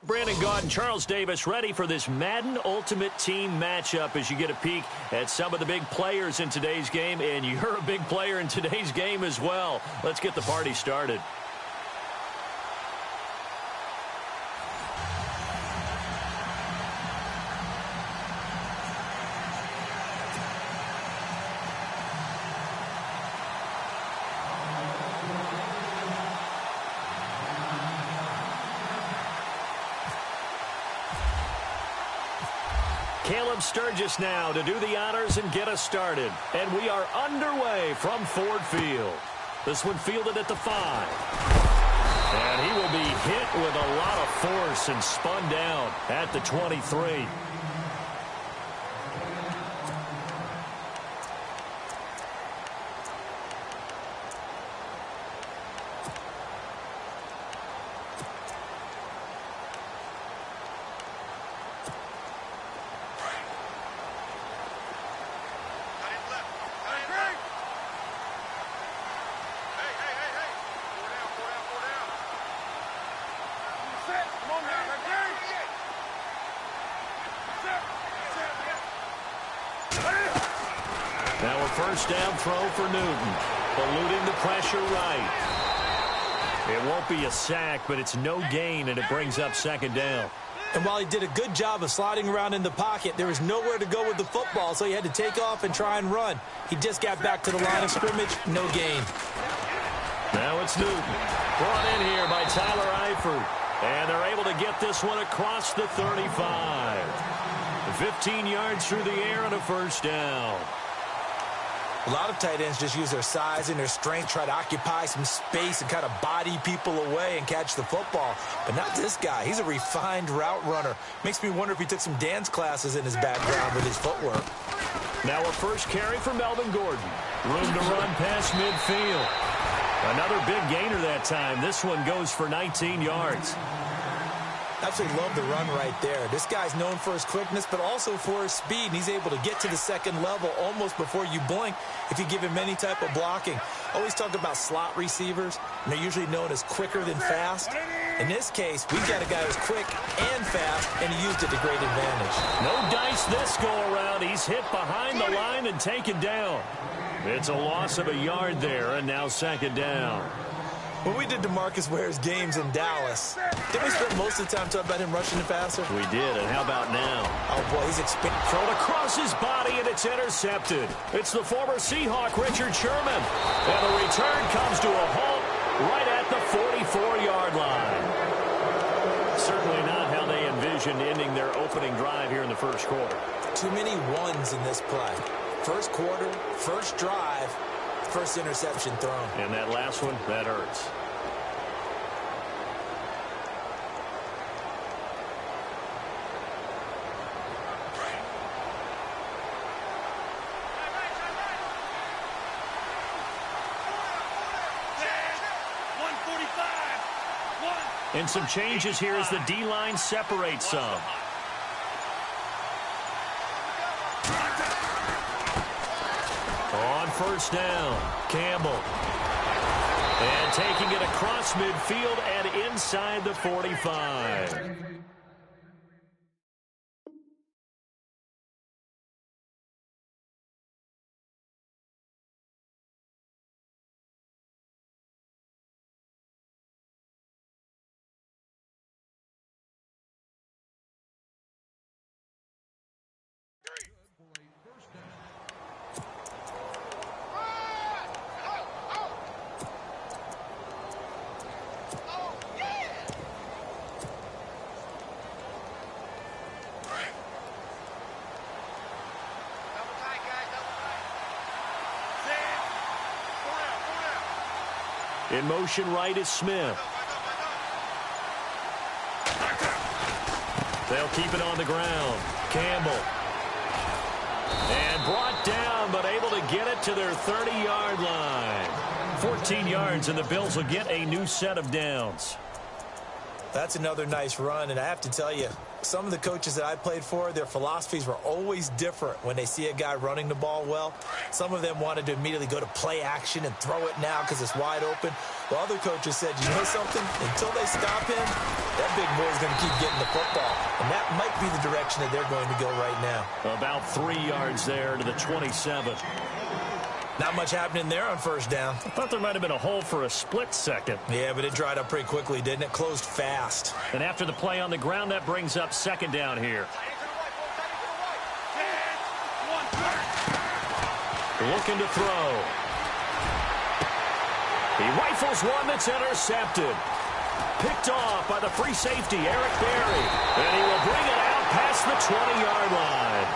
Brandon Gaud and Charles Davis ready for this Madden Ultimate Team matchup as you get a peek at some of the big players in today's game, and you're a big player in today's game as well. Let's get the party started. Caleb Sturgis now to do the honors and get us started. And we are underway from Ford Field. This one fielded at the 5. And he will be hit with a lot of force and spun down at the 23. Now a first down throw for Newton. Eluding the pressure right. It won't be a sack, but it's no gain, and it brings up second down. And while he did a good job of sliding around in the pocket, there was nowhere to go with the football, so he had to take off and try and run. He just got back to the line of scrimmage, no gain. Now it's Newton. Brought in here by Tyler Eifert. And they're able to get this one across the 35. 15 yards through the air and a first down. A lot of tight ends just use their size and their strength, try to occupy some space and kind of body people away and catch the football. But not this guy. He's a refined route runner. Makes me wonder if he took some dance classes in his background with his footwork. Now a first carry for Melvin Gordon. Room to run past midfield. Another big gainer that time. This one goes for 19 yards. Absolutely love the run right there. This guy's known for his quickness, but also for his speed. And he's able to get to the second level almost before you blink if you give him any type of blocking. Always talk about slot receivers, and they're usually known as quicker than fast. In this case, we've got a guy who's quick and fast, and he used it to great advantage. No dice this go-around. He's hit behind the line and taken down. It's a loss of a yard there, and now second down. When we did DeMarcus Ware's games in Dallas, didn't we spend most of the time talking about him rushing the passer? We did, and how about now? Oh, boy, he's thrown across his body, and it's intercepted. It's the former Seahawk, Richard Sherman. And the return comes to a halt right at the 44-yard line. Certainly not how they envisioned ending their opening drive here in the first quarter. Too many ones in this play. First quarter, first drive, first interception thrown. And that last one, that hurts. And some changes here as the D-line separates some. On first down, Campbell. And taking it across midfield and inside the 45. In motion right is Smith. They'll keep it on the ground. Campbell. And brought down, but able to get it to their 30-yard line. 14 yards, and the Bills will get a new set of downs. That's another nice run, and I have to tell you, some of the coaches that I played for, their philosophies were always different when they see a guy running the ball well. Some of them wanted to immediately go to play action and throw it now because it's wide open. Well, other coaches said, you know something? Until they stop him, that big boy's going to keep getting the football. And that might be the direction that they're going to go right now. About 3 yards there to the 27. Not much happening there on first down. I thought there might have been a hole for a split second. Yeah, but it dried up pretty quickly, didn't it? Closed fast. And after the play on the ground, that brings up second down here. Looking to throw. He rifles one that's intercepted. Picked off by the free safety, Eric Berry. And he will bring it out past the 20-yard line.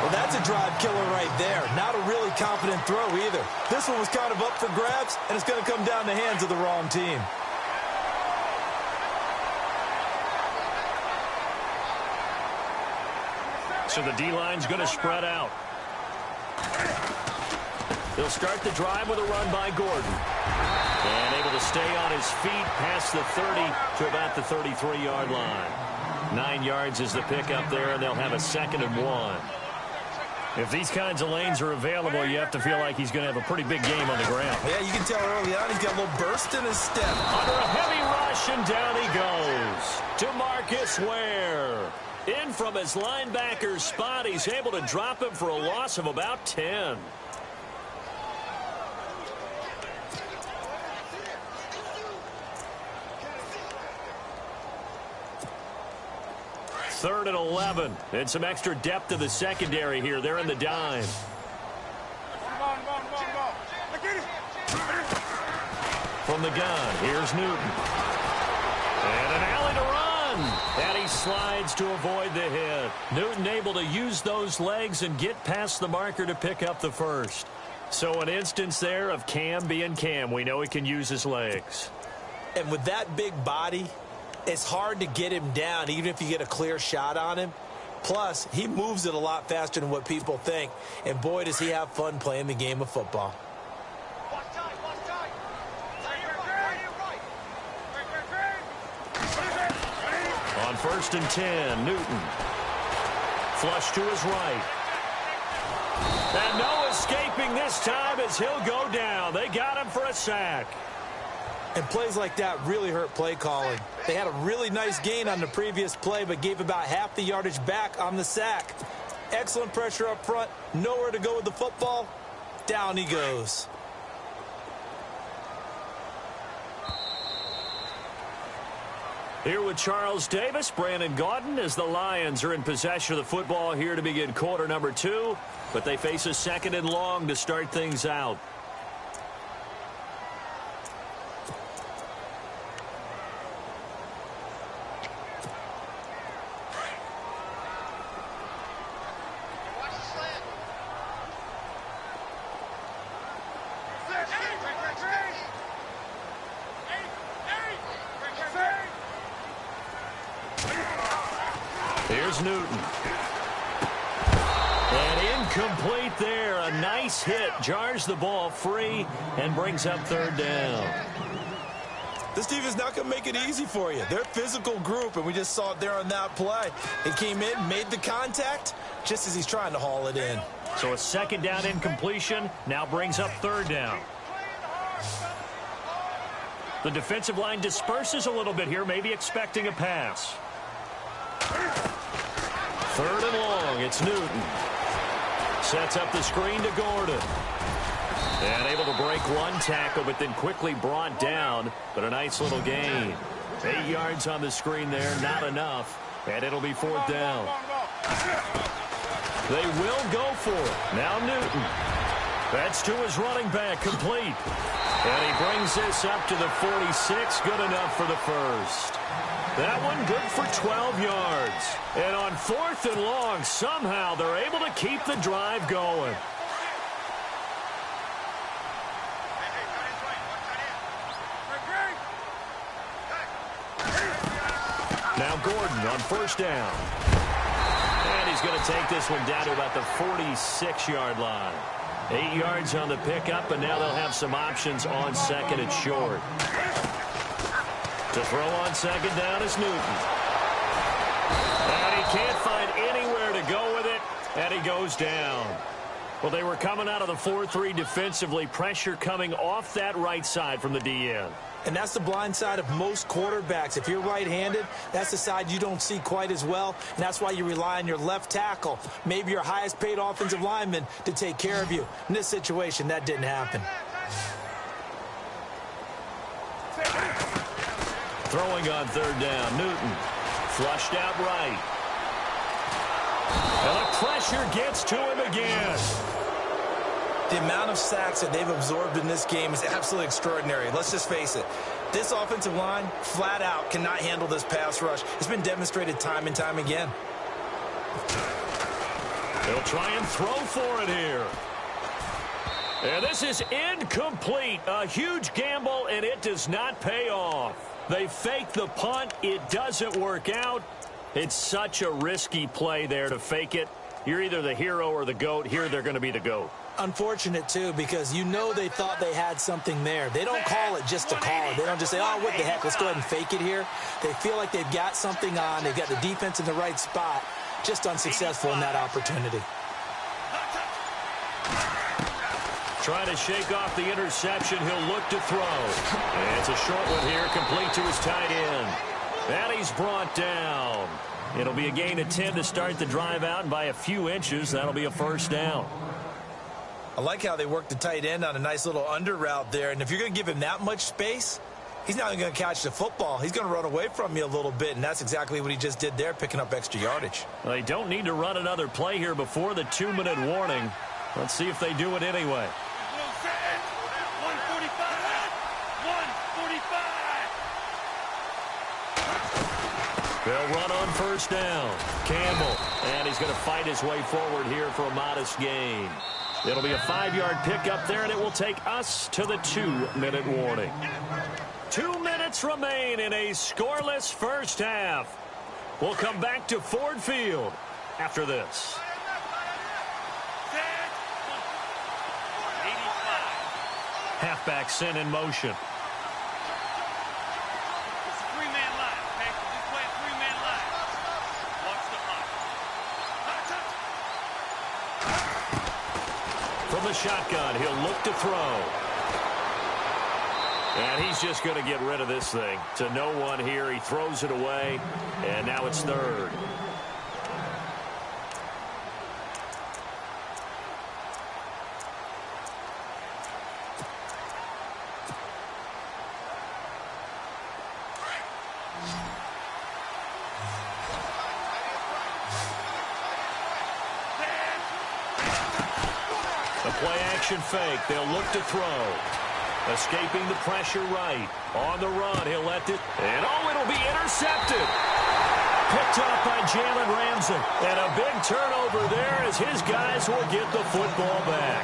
Well, that's a drive killer right there. Not a really confident throw either. This one was kind of up for grabs, and it's going to come down the hands of the wrong team. So the D-line's going to spread out. He'll start the drive with a run by Gordon. And able to stay on his feet past the 30 to about the 33-yard line. 9 yards is the pickup there, and they'll have a 2nd and 1. If these kinds of lanes are available, you have to feel like he's going to have a pretty big game on the ground. Yeah, you can tell early on he's got a little burst in his step. Under a heavy rush, and down he goes. To Marcus Ware. In from his linebacker's spot, he's able to drop him for a loss of about 10. Third and 11. And some extra depth to the secondary here. They're in the dime. From the gun, here's Newton. And an alley to run. And he slides to avoid the hit. Newton able to use those legs and get past the marker to pick up the first. So an instance there of Cam being Cam. We know he can use his legs. And with that big body, it's hard to get him down, even if you get a clear shot on him. Plus, he moves it a lot faster than what people think. And boy, does he have fun playing the game of football. On 1st and 10, Newton. Flush to his right. And no escaping this time as he'll go down. They got him for a sack. And plays like that really hurt play calling. They had a really nice gain on the previous play, but gave about half the yardage back on the sack. Excellent pressure up front. Nowhere to go with the football. Down he goes. Here with Charles Davis, Brandon Gaudin, as the Lions are in possession of the football here to begin quarter number 2. But they face a 2nd and long to start things out. Here's Newton. And incomplete there. A nice hit. Jars the ball free and brings up 3rd down. This team is not going to make it easy for you. They're a physical group, and we just saw it there on that play. He came in, made the contact, just as he's trying to haul it in. So a 2nd down incompletion now brings up 3rd down. The defensive line disperses a little bit here, maybe expecting a pass. 3rd and long, it's Newton. Sets up the screen to Gordon. And able to break one tackle, but then quickly brought down. But a nice little gain. 8 yards on the screen there, not enough. And it'll be 4th down. They will go for it. Now Newton. That's to his running back, complete. And he brings this up to the 46, good enough for the first. That one good for 12 yards. And on 4th and long, somehow they're able to keep the drive going. Now Gordon on 1st down. And he's going to take this one down to about the 46-yard line. 8 yards on the pickup, and now they'll have some options on 2nd and short. To throw on 2nd down is Newton. And he can't find anywhere to go with it, and he goes down. Well, they were coming out of the 4-3 defensively. Pressure coming off that right side from the DN. And that's the blind side of most quarterbacks. If you're right-handed, that's the side you don't see quite as well, and that's why you rely on your left tackle, maybe your highest-paid offensive lineman, to take care of you. In this situation, that didn't happen. Throwing on third down, Newton. Flushed out right. And the pressure gets to him again. The amount of sacks that they've absorbed in this game is absolutely extraordinary. Let's just face it. This offensive line, flat out, cannot handle this pass rush. It's been demonstrated time and time again. They'll try and throw for it here. And this is incomplete. A huge gamble, and it does not pay off. They fake the punt. It doesn't work out. It's such a risky play there to fake it. You're either the hero or the GOAT. Here they're going to be the GOAT. Unfortunate, too, because you know they thought they had something there. They don't call it just to call it. They don't just say, oh, what the heck, let's go ahead and fake it here. They feel like they've got something on. They've got the defense in the right spot. Just unsuccessful in that opportunity. Trying to shake off the interception. He'll look to throw. And it's a short one here, complete to his tight end. And he's brought down. It'll be a gain of 10 to start the drive out, and by a few inches, that'll be a first down. I like how they work the tight end on a nice little under route there. And if you're going to give him that much space, he's not going to catch the football. He's going to run away from you a little bit, and that's exactly what he just did there, picking up extra yardage. Well, they don't need to run another play here before the 2-minute warning. Let's see if they do it anyway. 145. They'll run on first down. Campbell, and he's going to fight his way forward here for a modest gain. It'll be a 5-yard pickup there, and it will take us to the 2-minute warning. 2 minutes remain in a scoreless first half. We'll come back to Ford Field after this. Halfback sent in motion. It's a three-man line, okay? Just play a three-man line. Watch the hunt. From the shotgun, he'll look to throw. And he's just going to get rid of this thing. To no one here. He throws it away, and now it's third. Play-action fake. They'll look to throw. Escaping the pressure right. On the run, he'll let it. And, oh, it'll be intercepted. Picked up by Jalen Ramsey. And a big turnover there as his guys will get the football back.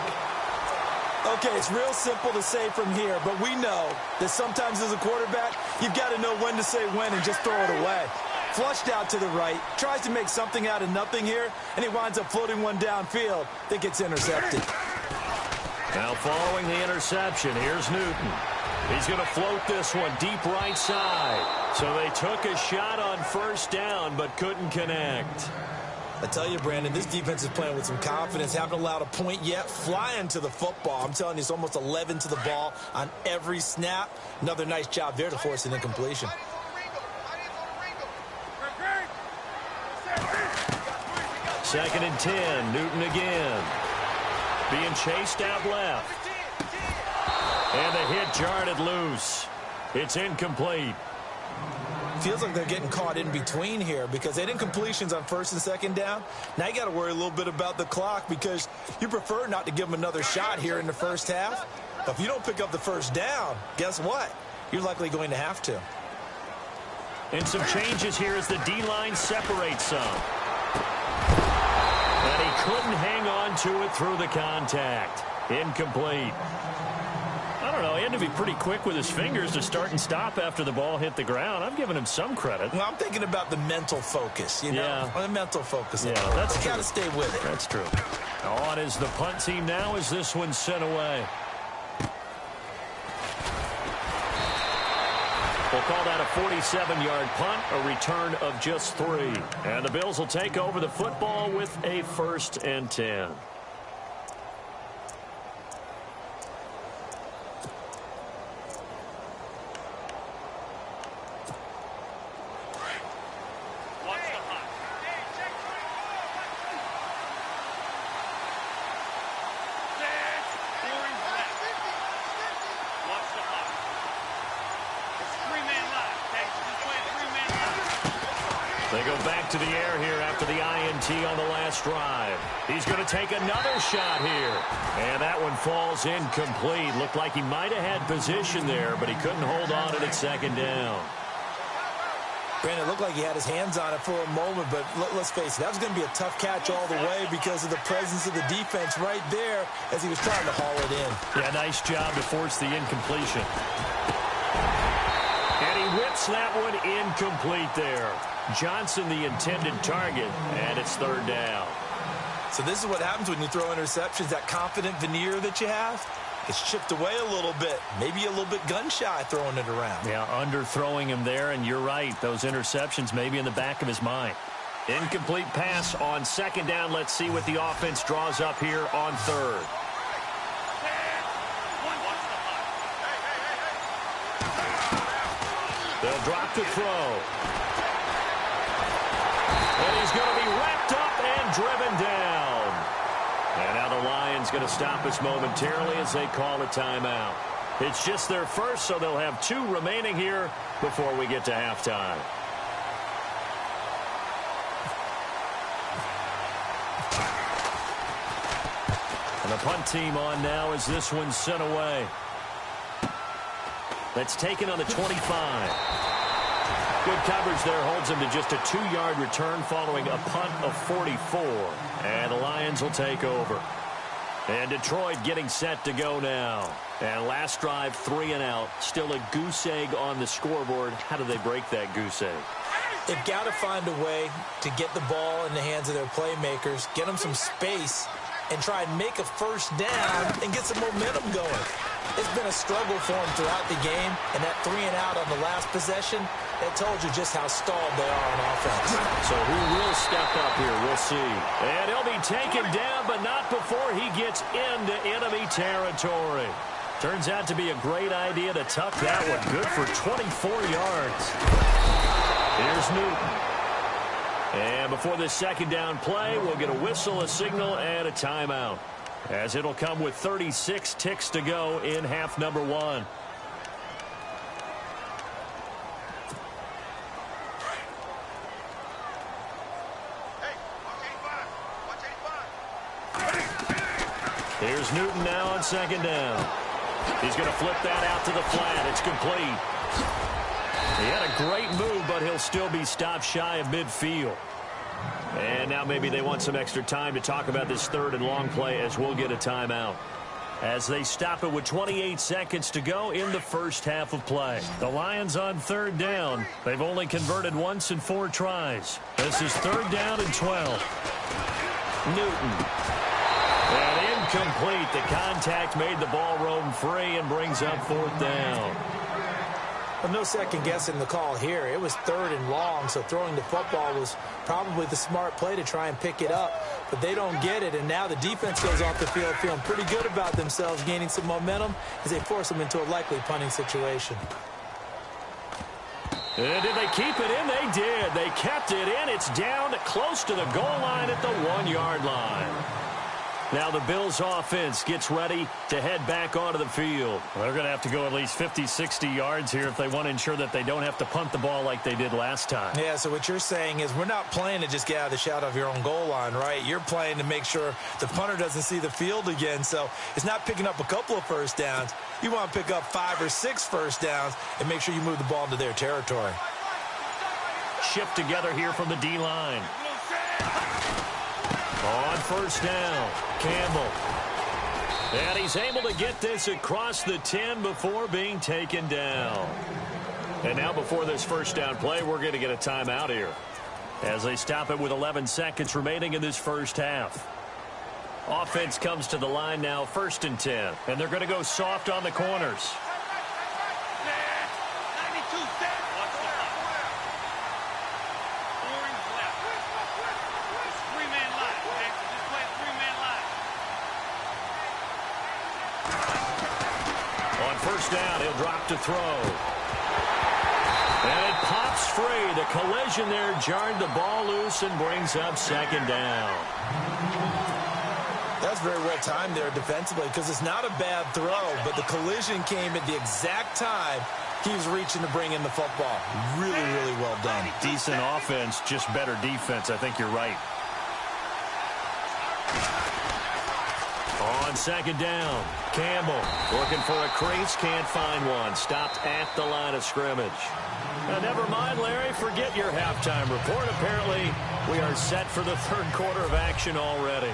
Okay, it's real simple to say from here, but we know that sometimes as a quarterback, you've got to know when to say when and just throw it away. Flushed out to the right, tries to make something out of nothing here, and he winds up floating one downfield that gets intercepted. Now following the interception, here's Newton. He's going to float this one deep right side. So they took a shot on first down but couldn't connect. I tell you, Brandon, this defense is playing with some confidence. Haven't allowed a point yet. Flying to the football. I'm telling you, it's almost 11 to the ball on every snap. Another nice job there to force an incompletion. Second and 10. Newton again. Being chased out left. And the hit jarred it loose. It's incomplete. Feels like they're getting caught in between here because they had incompletions on first and second down. Now you got to worry a little bit about the clock because you prefer not to give them another shot here in the first half. But if you don't pick up the first down, guess what? You're likely going to have to. And some changes here as the D-line separates some. And he couldn't hang on to it through the contact. Incomplete. I don't know. He had to be pretty quick with his fingers to start and stop after the ball hit the ground. I'm giving him some credit. Well, I'm thinking about the mental focus, you know? Yeah. The mental focus. Yeah, that's true. Got to stay with it. That's true. On is the punt team now as this one's sent away. We'll call that a 47-yard punt, a return of just 3. And the Bills will take over the football with a 1st and 10. They go back to the air here after the INT on the last drive. He's going to take another shot here. And that one falls incomplete. Looked like he might have had position there, but he couldn't hold on to it second down. Brandon, it looked like he had his hands on it for a moment, but let's face it, that was going to be a tough catch all the way because of the presence of the defense right there as he was trying to haul it in. Yeah, nice job to force the incompletion. And he whips that one incomplete there. Johnson, the intended target, and it's third down. So this is what happens when you throw interceptions, that confident veneer that you have. It's chipped away a little bit, maybe a little bit gun-shy throwing it around. Yeah, underthrowing him there, and you're right. Those interceptions may be in the back of his mind. Incomplete pass on second down. Let's see what the offense draws up here on third. They'll drop to throw. And he's going to be wrapped up and driven down. And now the Lions going to stop us momentarily as they call a timeout. It's just their first, so they'll have 2 remaining here before we get to halftime. And the punt team on now as this one's sent away. That's taken on the 25. Good coverage there holds him to just a 2-yard return following a punt of 44. And the Lions will take over. And Detroit getting set to go now. And last drive, 3 and out. Still a goose egg on the scoreboard. How do they break that goose egg? They've got to find a way to get the ball in the hands of their playmakers, get them some space, and try and make a first down and get some momentum going. It's been a struggle for them throughout the game, and that 3 and out on the last possession, that told you just how stalled they are on offense. So who will step up here? We'll see. And he'll be taken down, but not before he gets into enemy territory. Turns out to be a great idea to tuck that one. Good for 24 yards. Here's Newton. And before this second down play, we'll get a whistle, a signal, and a timeout, as it'll come with 36 ticks to go in half number 1. Here's Newton now on second down. He's going to flip that out to the flat. It's complete. He had a great move, but he'll still be stopped shy of midfield. And now maybe they want some extra time to talk about this third and long play as we'll get a timeout. As they stop it with 28 seconds to go in the first half of play. The Lions on third down. They've only converted once in 4 tries. This is third down and 12. Newton. And incomplete. The contact made the ball roam free and brings up fourth down. Well, no second guessing the call here. It was third and long, so throwing the football was probably the smart play to try and pick it up. But they don't get it, and now the defense goes off the field feeling pretty good about themselves, gaining some momentum as they force them into a likely punting situation. And did they keep it in? They did. They kept it in. It's down close to the goal line at the 1-yard line. Now the Bills offense gets ready to head back onto the field. Well, they're going to have to go at least 50, 60 yards here if they want to ensure that they don't have to punt the ball like they did last time. Yeah, so what you're saying is we're not playing to just get out of the shadow of your own goal line, right? You're playing to make sure the punter doesn't see the field again. So it's not picking up a couple of first downs. You want to pick up 5 or 6 first downs and make sure you move the ball into their territory. Shift together here from the D-line. On first down, Campbell. And he's able to get this across the 10 before being taken down. And now before this first down play, we're going to get a timeout here, as they stop it with 11 seconds remaining in this first half. Offense comes to the line now, 1st and 10. And they're going to go soft on the corners. First down, he'll drop to throw. And it pops free. The collision there jarred the ball loose and brings up second down. That's very well timed there defensively because it's not a bad throw, but the collision came at the exact time He was reaching to bring in the football. Really, really well done. Decent offense, just better defense. I think you're right. On second down, Campbell looking for a crease, can't find one. Stopped at the line of scrimmage. Now, never mind, Larry, forget your halftime report. Apparently, we are set for the third quarter of action already.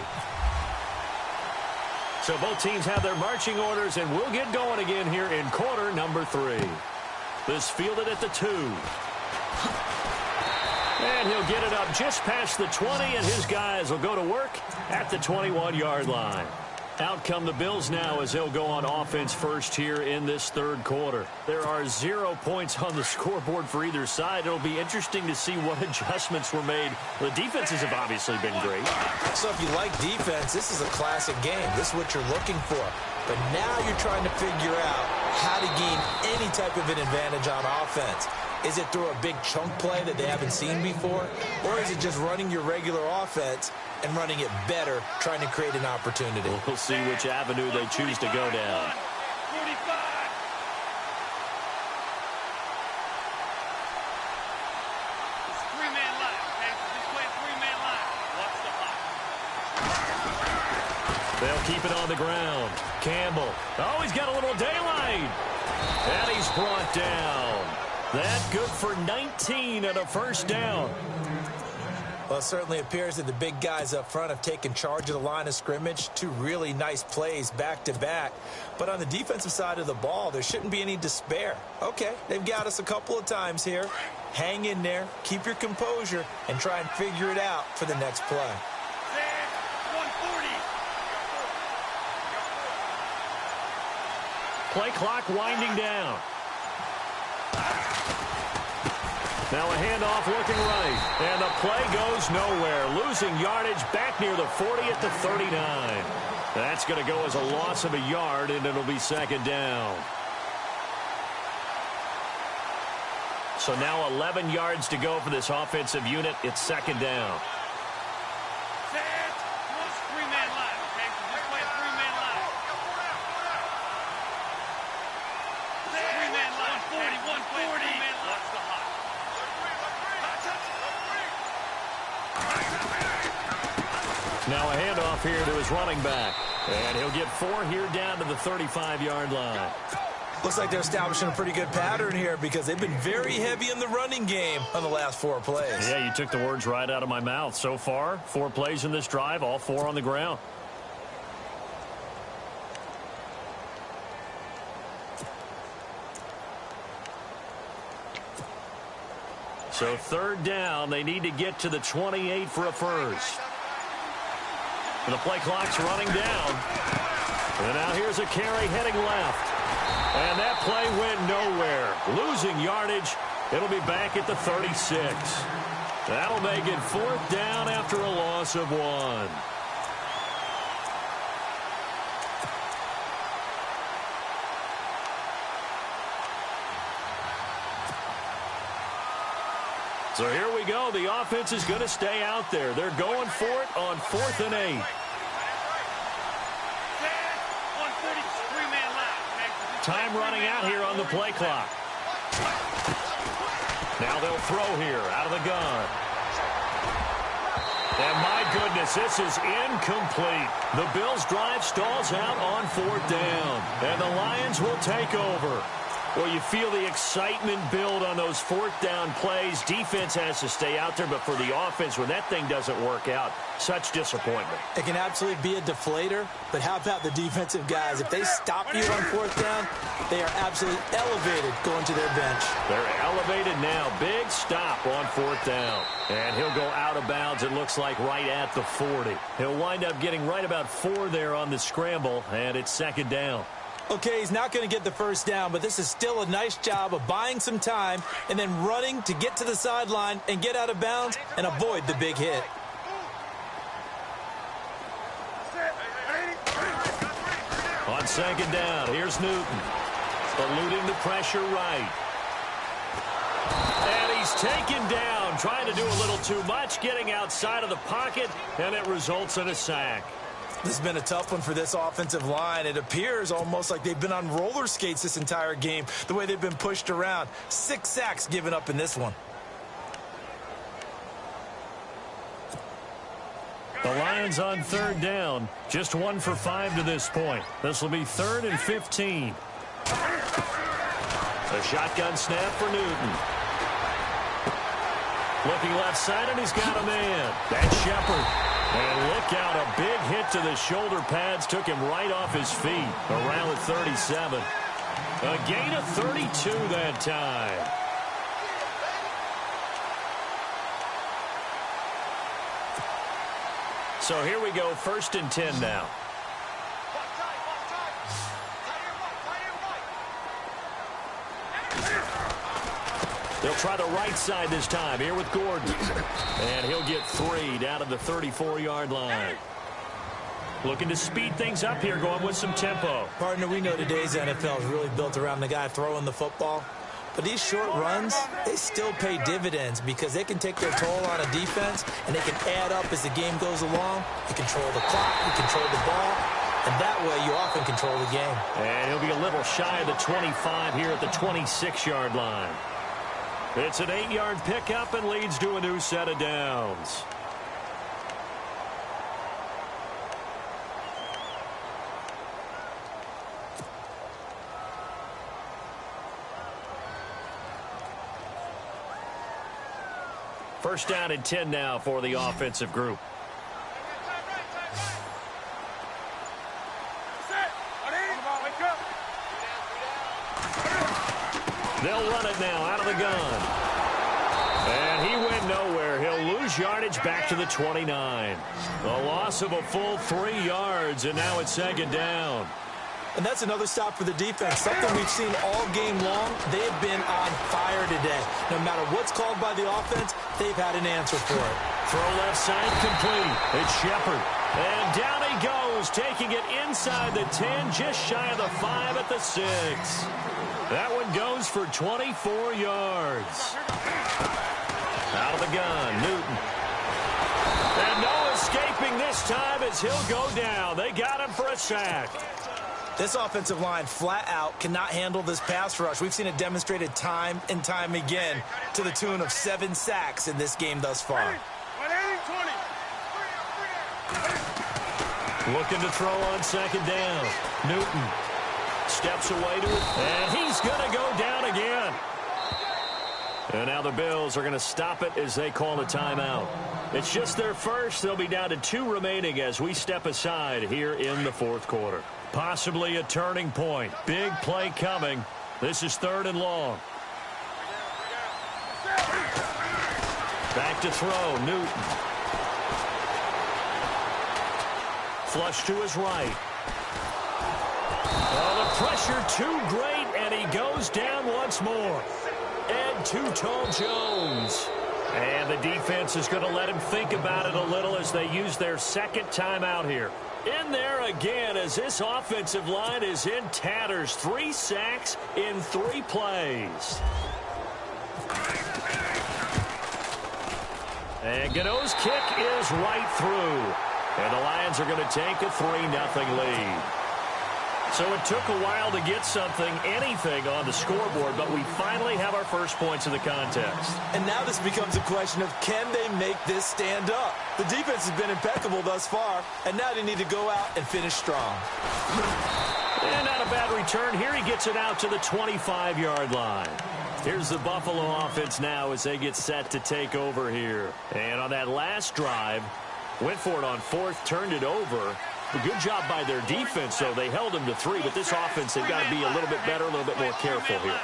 So both teams have their marching orders, and we'll get going again here in quarter number 3. This fielded at the 2. And he'll get it up just past the 20, and his guys will go to work at the 21-yard line. Out come the Bills now as they'll go on offense first here in this third quarter. There are 0 points on the scoreboard for either side. It'll be interesting to see what adjustments were made. The defenses have obviously been great. So if you like defense, this is a classic game. This is what you're looking for. But now you're trying to figure out how to gain any type of an advantage on offense. Is it through a big chunk play that they haven't seen before? Or is it just running your regular offense and running it better, trying to create an opportunity? We'll see which avenue they choose to go down. 45. It's three-man line, okay? Just play three-man line. Watch the hot. They'll keep it on the ground. Campbell. Oh, he's got a little daylight. And he's brought down. That good for 19 and a first down. Well, it certainly appears that the big guys up front have taken charge of the line of scrimmage. 2 really nice plays back-to-back. But on the defensive side of the ball, there shouldn't be any despair. Okay, they've got us a couple of times here. Hang in there, keep your composure, and try and figure it out for the next play. 140. Play clock winding down. Now a handoff looking right. And the play goes nowhere. Losing yardage back near the 40 at the 39. That's going to go as a loss of a yard, and it'll be second down. So now 11 yards to go for this offensive unit. It's second down. Three-man line, okay? Just play three-man line. Three-man line. 140. Watch the hot. Now a handoff here to his running back. And he'll get 4 here down to the 35-yard line. Looks like they're establishing a pretty good pattern here because they've been very heavy in the running game on the last 4 plays. Yeah, you took the words right out of my mouth. So far, 4 plays in this drive, all 4 on the ground. So third down, they need to get to the 28 for a first. And the play clock's running down. And now here's a carry heading left. And that play went nowhere. Losing yardage. It'll be back at the 36. That'll make it 4th down after a loss of 1. So here we go. The offense is going to stay out there. They're going for it on 4th and 8. 143-man line. Time running out here on the play clock. Now they'll throw here out of the gun. And my goodness, this is incomplete. The Bills' drive stalls out on 4th down. And the Lions will take over. Well, you feel the excitement build on those 4th down plays. Defense has to stay out there, but for the offense, when that thing doesn't work out, such disappointment. It can absolutely be a deflator, but how about the defensive guys? If they stop you on 4th down, they are absolutely elevated going to their bench. They're elevated now. Big stop on 4th down. And he'll go out of bounds, it looks like, right at the 40. He'll wind up getting right about 4 there on the scramble, and it's second down. Okay, he's not going to get the first down, but this is still a nice job of buying some time and then running to get to the sideline and get out of bounds and avoid the big hit. On second down, here's Newton. Eluding the pressure right. And he's taken down, trying to do a little too much, getting outside of the pocket, and it results in a sack. This has been a tough one for this offensive line. It appears almost like they've been on roller skates this entire game, the way they've been pushed around. 6 sacks given up in this one. The Lions on 3rd down. Just 1 for 5 to this point. This will be 3rd and 15. A shotgun snap for Newton. Looking left side, and he's got a man. That's Shepard. And look out, a big hit to the shoulder pads took him right off his feet around the 37. A gain of 32 that time. So here we go, 1st and 10 now. They'll try the right side this time here with Gordon. And he'll get 3 down to the 34-yard line. Looking to speed things up here, going with some tempo. Partner, we know today's NFL is really built around the guy throwing the football. But these short runs, they still pay dividends because they can take their toll on a defense, and they can add up as the game goes along. You control the clock, you control the ball, and that way you often control the game. And he'll be a little shy of the 25 here at the 26-yard line. It's an 8-yard pickup and leads to a new set of downs. First down and 10 now for the offensive group. They'll run it now out of the gun. And he went nowhere. He'll lose yardage back to the 29. A loss of a full 3 yards, and now it's 2nd down. And that's another stop for the defense. Something we've seen all game long. They've been on fire today. No matter what's called by the offense, they've had an answer for it. Throw left side complete. It's Shepard. And down he goes, taking it inside the 10, just shy of the 5 at the 6. That one goes for 24 yards. Out of the gun, Newton. And no escaping this time as he'll go down. They got him for a sack. This offensive line flat out cannot handle this pass rush. We've seen it demonstrated time and time again to the tune of 7 sacks in this game thus far. Looking to throw on 2nd down. Newton steps away to it, and he's going to go down again. And now the Bills are going to stop it as they call a timeout. It's just their first. They'll be down to 2 remaining as we step aside here in the 4th quarter. Possibly a turning point. Big play coming. This is 3rd and long. Back to throw, Newton. Flush to his right. Oh, the pressure too great, and he goes down once more. And Too Tall Jones. And the defense is going to let him think about it a little as they use their 2nd timeout here. In there again as this offensive line is in tatters. 3 sacks in 3 plays. And Gano's kick is right through. And the Lions are going to take a 3-0 lead. So it took a while to get anything on the scoreboard, but we finally have our first points of the contest. And now this becomes a question of can they make this stand up? The defense has been impeccable thus far, and now they need to go out and finish strong. And not a bad return here. He gets it out to the 25-yard line. Here's the Buffalo offense now as they get set to take over here. And on that last drive, went for it on 4th, turned it over. A good job by their defense, though. They held him to 3, but this offense, they've got to be a little bit better, a little bit more careful here.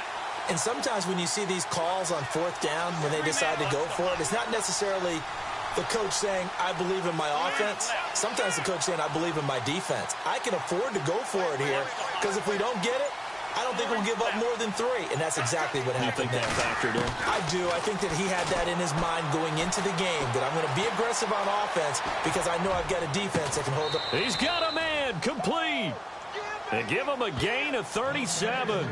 And sometimes when you see these calls on 4th down, when they decide to go for it, it's not necessarily the coach saying, I believe in my offense. Sometimes the coach saying, I believe in my defense. I can afford to go for it here, because if we don't get it, I don't think we'll give up more than 3, and that's exactly what happened. You think that factored in? I do. I think that he had that in his mind going into the game, that I'm going to be aggressive on offense because I know I've got a defense that can hold up. He's got a man complete. And give him a gain of 37.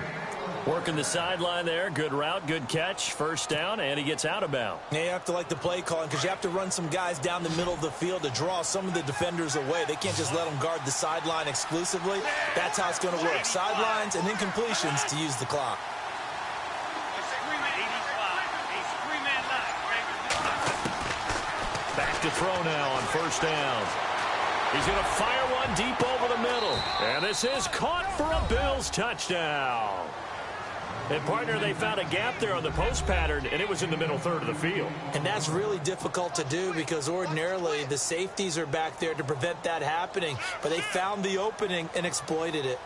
Working the sideline there. Good route, good catch. First down, and he gets out of bounds. Yeah, you have to like the play calling because you have to run some guys down the middle of the field to draw some of the defenders away. They can't just let them guard the sideline exclusively. That's how it's going to work. Sidelines and incompletions to use the clock. Back to throw now on first down. He's going to fire one deep over the middle. And this is caught for a Bills touchdown. And, partner, they found a gap there on the post pattern, and it was in the middle third of the field. And that's really difficult to do because ordinarily the safeties are back there to prevent that happening. But they found the opening and exploited it.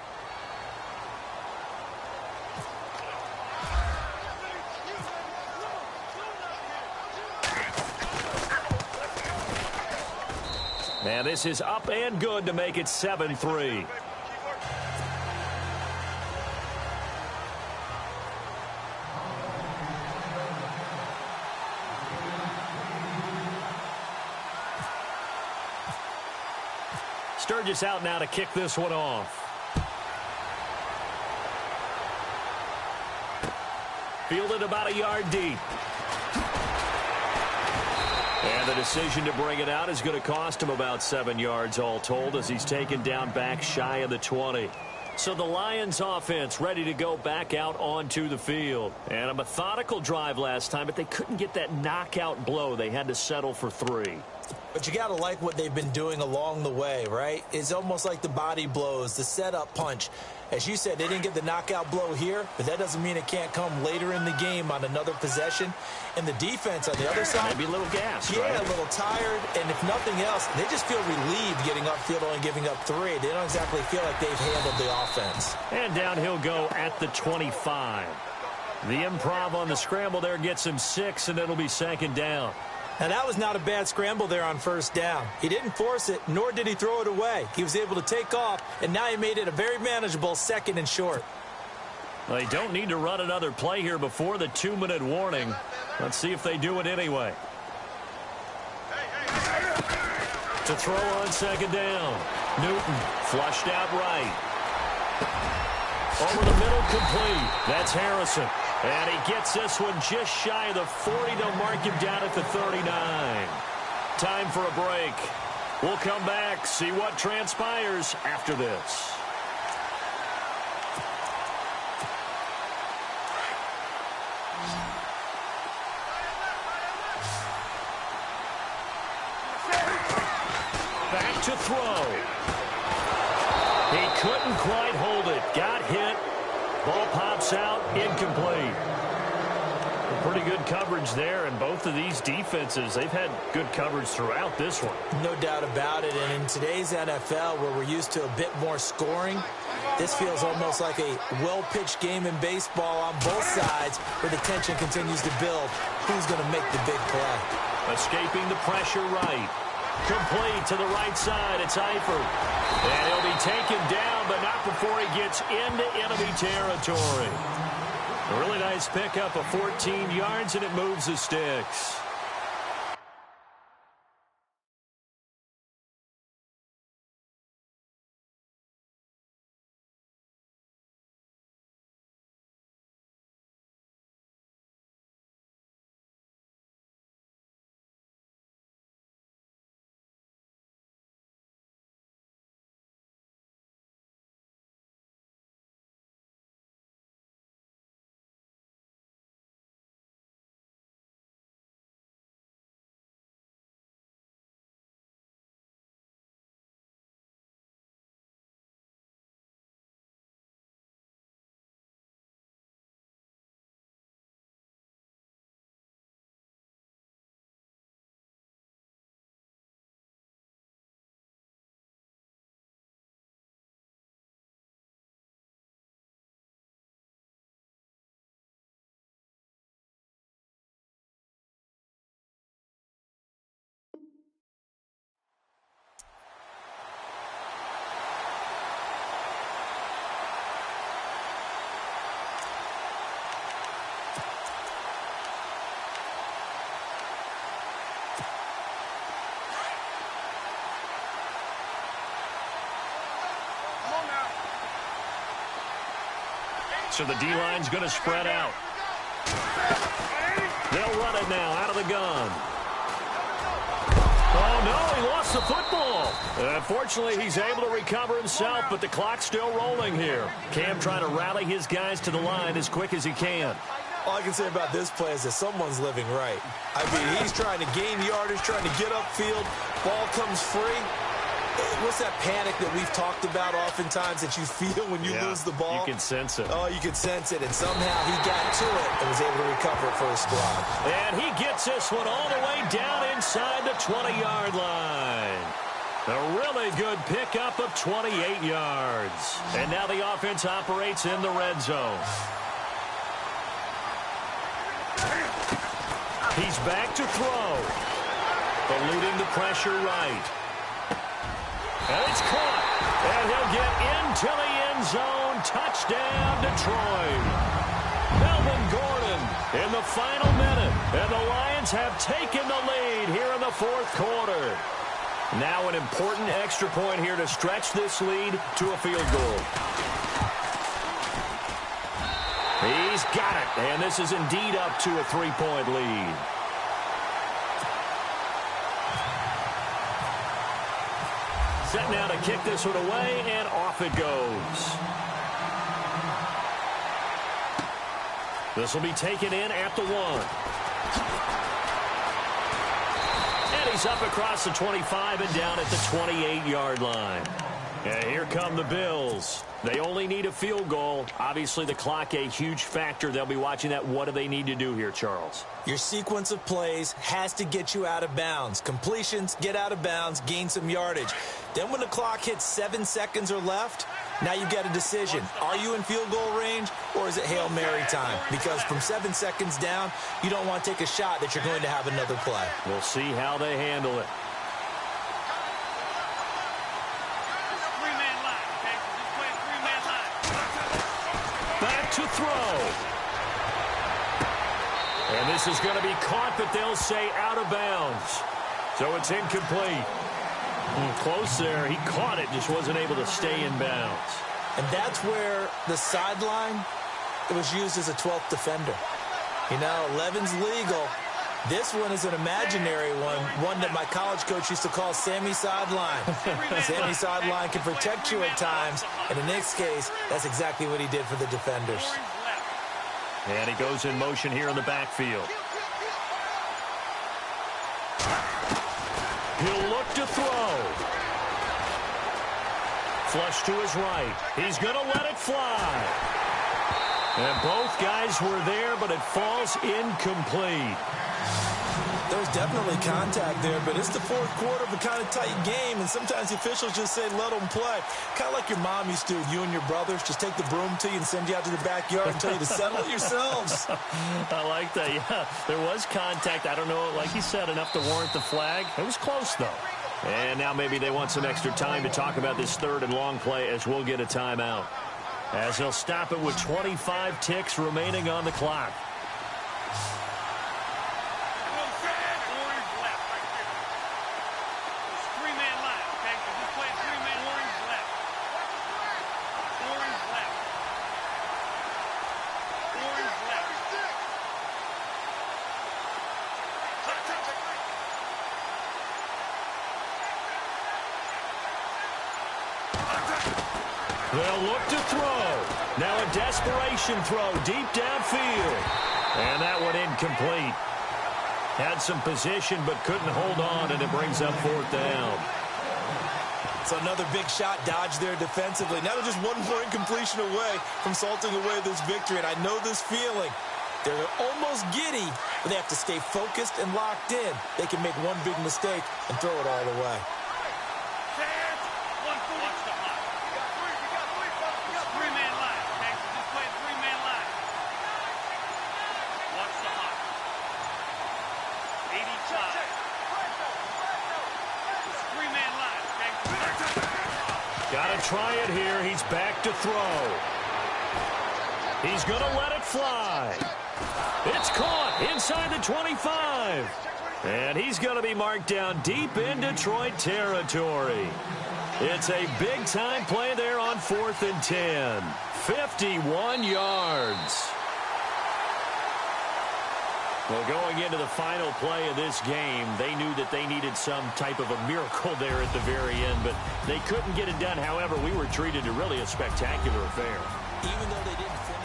And this is up and good to make it 7-3. Sturgis out now to kick this one off. Fielded about a yard deep. And the decision to bring it out is going to cost him about 7 yards all told as he's taken down back shy of the 20. So the Lions offense ready to go back out onto the field. And a methodical drive last time, but they couldn't get that knockout blow. They had to settle for 3. But you got to like what they've been doing along the way, right? It's almost like the body blows, the setup punch. As you said, they didn't get the knockout blow here, but that doesn't mean it can't come later in the game on another possession. And the defense on the other side, maybe a little gassed, yeah, right? a little tired. And if nothing else, they just feel relieved getting upfield, only giving up 3. They don't exactly feel like they've handled the offense. And down he'll go at the 25. The improv on the scramble there gets him 6, and it'll be second down. Now, that was not a bad scramble there on first down. He didn't force it, nor did he throw it away. He was able to take off, and now he made it a very manageable 2nd and short. They don't need to run another play here before the 2-minute warning. Let's see if they do it anyway. To throw on second down. Newton flushed out right. Over the middle, complete. That's Harrison. And he gets this one just shy of the 40. They'll mark him down at the 39. Time for a break. We'll come back, see what transpires after this. Back to throw. He couldn't quite hold it. Got hit. Ball pops out, incomplete. Pretty good coverage there, and both of these defenses, they've had good coverage throughout this one. No doubt about it, and in today's NFL, where we're used to a bit more scoring, this feels almost like a well-pitched game in baseball on both sides, where the tension continues to build. Who's going to make the big play? Escaping the pressure right. Complete to the right side. It's Eifert. And he'll be taken down, but not before he gets into enemy territory. A really nice pickup of 14 yards, and it moves the sticks. So the D-line's going to spread out. They'll run it now out of the gun. Oh, no, he lost the football. Unfortunately, he's able to recover himself, but the clock's still rolling here. Cam trying to rally his guys to the line as quick as he can. All I can say about this play is that someone's living right. I mean, he's trying to gain yardage, trying to get upfield. Ball comes free. What's that panic that we've talked about oftentimes that you feel when you lose the ball? You can sense it. Oh, you can sense it. And somehow he got to it and was able to recover it for his squad. And he gets this one all the way down inside the 20-yard line. A really good pickup of 28 yards. And now the offense operates in the red zone. He's back to throw. Eluding the pressure right. And it's caught. And he'll get into the end zone. Touchdown, Detroit. Melvin Gordon in the final minute. And the Lions have taken the lead here in the fourth quarter. Now an important extra point here to stretch this lead to a field goal. He's got it. And this is indeed up to a 3-point lead. Set now to kick this one away, and off it goes. This will be taken in at the 1. And he's up across the 25 and down at the 28-yard line. And here come the Bills. They only need a field goal. Obviously, the clock a huge factor. They'll be watching that. What do they need to do here, Charles? Your sequence of plays has to get you out of bounds. Completions, get out of bounds, gain some yardage. Then when the clock hits 7 seconds or left, now you've got a decision. Are you in field goal range, or is it Hail Mary time? Because from 7 seconds down, you don't want to take a shot that you're going to have another play. We'll see how they handle it. To throw. And this is going to be caught, but they'll say out of bounds. So it's incomplete. Close there. He caught it, just wasn't able to stay in bounds. And that's where the sideline, it was used as a 12th defender. You know, 11's legal. This one is an imaginary one that my college coach used to call Sammy Sideline. Sammy Sideline can protect you at times, and in this case, that's exactly what he did for the defenders. And he goes in motion here in the backfield. He'll look to throw. Flush to his right. He's going to let it fly. And both guys were there, but it falls incomplete. There's definitely contact there, but it's the fourth quarter of a kind of tight game, and sometimes the officials just say, let them play. Kind of like your mom used to with you and your brothers. Just take the broom to you and send you out to the backyard and tell you to settle it yourselves. I like that, yeah. There was contact. I don't know, like you said, enough to warrant the flag. It was close, though. And now maybe they want some extra time to talk about this third and long play as we'll get a timeout. As he'll stop it with 25 ticks remaining on the clock. They'll look to throw. Now a desperation throw deep downfield. And that one incomplete. Had some position but couldn't hold on, and it brings up fourth down. So another big shot dodged there defensively. Now they're just one more incompletion away from salting away this victory. And I know this feeling. They're almost giddy, but they have to stay focused and locked in. They can make one big mistake and throw it all away. Got to try it here. He's back to throw. He's going to let it fly. It's caught inside the 25. And he's going to be marked down deep in Detroit territory. It's a big-time play there on 4th and 10. 51 yards. Well, going into the final play of this game, they knew that they needed some type of a miracle there at the very end, but they couldn't get it done. However, we were treated to really a spectacular affair. Even though they didn't finish